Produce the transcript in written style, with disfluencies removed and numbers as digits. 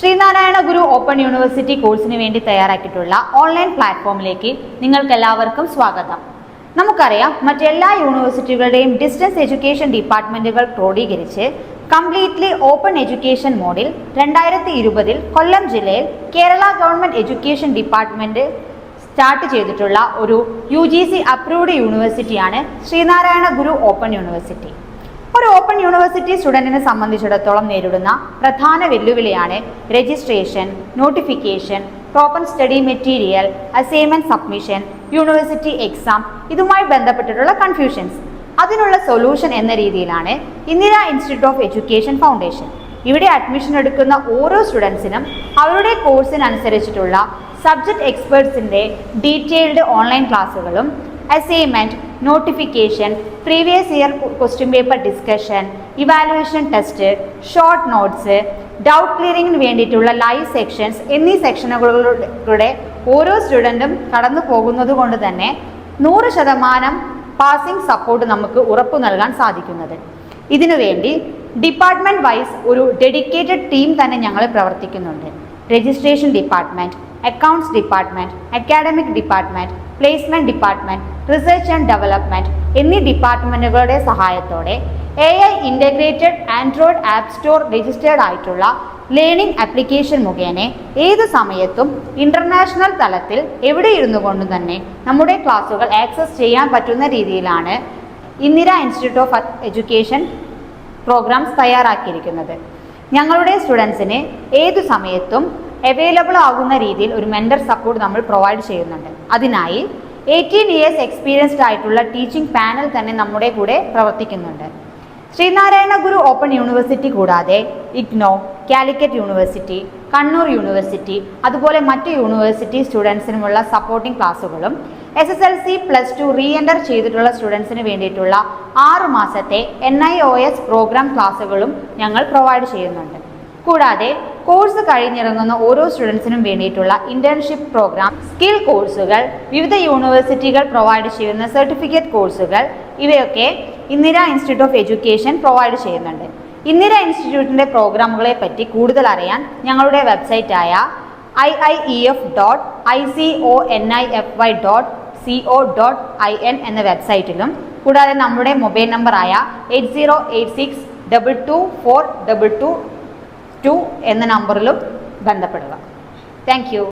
Sreenarayana Guru open university കോഴ്സിന് വേണ്ടി തയ്യാറാക്കിയിട്ടുള്ള online പ്ലാറ്റ്ഫോമിലേക്ക് നിങ്ങൾക്ക് എല്ലാവർക്കും സ്വാഗതം. നമുക്കറിയാം, മറ്റെല്ലാ യൂണിവേഴ്സിറ്റികളുടെയും ഡിസ്റ്റൻസ് എഡ്യൂക്കേഷൻ ഡിപ്പാർട്ട്മെന്റുകൾ ക്രോഡീകരിച്ച് കംപ്ലീറ്റ്ലി ഓപ്പൺ എഡ്യൂക്കേഷൻ മോഡിൽ 2020 കൊല്ലം ജില്ലയിൽ Kerala government education department start ചെയ്തിട്ടുള്ള ഒരു UGC അപ്രൂവ്ഡ് യൂണിവേഴ്സിറ്റിയാണ് ശ്രീനാരായണ ഗുരു ഓപ്പൺ യൂണിവേഴ്സിറ്റി. ഒരു ഓപ്പൺ യൂണിവേഴ്സിറ്റി സ്റ്റുഡൻറ്റിനെ സംബന്ധിച്ചിടത്തോളം നേരിടുന്ന പ്രധാന വെല്ലുവിളിയാണ് registration, notification, proper study material, assignment submission, university exam, ഇതുമായി ബന്ധപ്പെട്ടിട്ടുള്ള കൺഫ്യൂഷൻസ്. അതിനുള്ള സൊല്യൂഷൻ എന്ന രീതിയിലാണ് Indira institute of education foundation. ഇവിടെ അഡ്മിഷൻ എടുക്കുന്ന ഓരോ സ്റ്റുഡൻസിനും അവരുടെ കോഴ്സിനനുസരിച്ചിട്ടുള്ള സബ്ജക്ട് എക്സ്പേർട്സിൻ്റെ ഡീറ്റെയിൽഡ് ഓൺലൈൻ ക്ലാസ്സുകളും assignment, notification, previous year question paper discussion, evaluation test, short notes, doubt ക്ലിയറിംഗിന് വേണ്ടിയിട്ടുള്ള ലൈവ് സെക്ഷൻസ് എന്നീ സെക്ഷനുകളുടെ ഓരോ സ്റ്റുഡൻറ്റും കടന്നു പോകുന്നത് കൊണ്ട് തന്നെ 100% പാസിംഗ് സപ്പോർട്ട് നമുക്ക് ഉറപ്പു നൽകാൻ സാധിക്കുന്നത്. ഇതിനുവേണ്ടി ഡിപ്പാർട്ട്മെന്റ് വൈസ് ഒരു ഡെഡിക്കേറ്റഡ് ടീം തന്നെ ഞങ്ങൾ പ്രവർത്തിക്കുന്നുണ്ട്. Registration department, accounts department, academic department, placement department, research and development എന്നീ ഡിപ്പാർട്ട്മെന്റുകളുടെ സഹായത്തോടെ AI integrated Android app store registered ആയിട്ടുള്ള ലേണിംഗ് ആപ്ലിക്കേഷൻ മുഖേന ഏത് സമയത്തും ഇന്റർനാഷണൽ തലത്തിൽ എവിടെ ഇരുന്നു കൊണ്ടും തന്നെ നമ്മുടെ ക്ലാസ്സുകൾ ആക്സസ് ചെയ്യാൻ പറ്റുന്ന രീതിയിലാണ് Indira institute of education programs തയ്യാറാക്കിയിരിക്കുന്നത്. ഞങ്ങളുടെ സ്റ്റുഡൻസിന് ഏതു സമയത്തും അവൈലബിൾ ആകുന്ന രീതിയിൽ ഒരു മെന്റർ സപ്പോർട്ട് നമ്മൾ പ്രൊവൈഡ് ചെയ്യുന്നുണ്ട്. അതിനായി 18 ഇയേഴ്സ് എക്സ്പീരിയൻസ്ഡ് ആയിട്ടുള്ള ടീച്ചിങ് പാനൽ തന്നെ നമ്മുടെ കൂടെ പ്രവർത്തിക്കുന്നുണ്ട്. ശ്രീനാരായണ ഗുരു ഓപ്പൺ യൂണിവേഴ്സിറ്റി കൂടാതെ ഇഗ്നോ, കാലിക്കറ്റ് യൂണിവേഴ്സിറ്റി, കണ്ണൂർ യൂണിവേഴ്സിറ്റി, അതുപോലെ മറ്റ് യൂണിവേഴ്സിറ്റി സ്റ്റുഡൻസിനുമുള്ള സപ്പോർട്ടിംഗ് ക്ലാസ്സുകളും SSLC +2 റീ എൻ്റർ ചെയ്തിട്ടുള്ള സ്റ്റുഡൻസിന് വേണ്ടിയിട്ടുള്ള 6 മാസത്തെ NIOS പ്രോഗ്രാം ക്ലാസ്സുകളും ഞങ്ങൾ പ്രൊവൈഡ് ചെയ്യുന്നുണ്ട്. കൂടാതെ കോഴ്സ് കഴിഞ്ഞിറങ്ങുന്ന ഓരോ സ്റ്റുഡൻസിനും വേണ്ടിയിട്ടുള്ള ഇന്റേൺഷിപ്പ് പ്രോഗ്രാം, സ്കിൽ കോഴ്സുകൾ, വിവിധ യൂണിവേഴ്സിറ്റികൾ പ്രൊവൈഡ് ചെയ്യുന്ന സർട്ടിഫിക്കറ്റ് കോഴ്സുകൾ, ഇവയൊക്കെ Indira institute of education provide ചെയ്യുന്നുണ്ട്. ഇന്ദിര ഇൻസ്റ്റിറ്റ്യൂട്ടിൻ്റെ പ്രോഗ്രാമുകളെ പറ്റി കൂടുതൽ അറിയാൻ ഞങ്ങളുടെ വെബ്സൈറ്റായ iif.iconify.co.in എന്ന വെബ്സൈറ്റിലും കൂടാതെ നമ്മുടെ മൊബൈൽ നമ്പറായ 8086224222 എന്ന നമ്പറിലും ബന്ധപ്പെടുക. Thank you.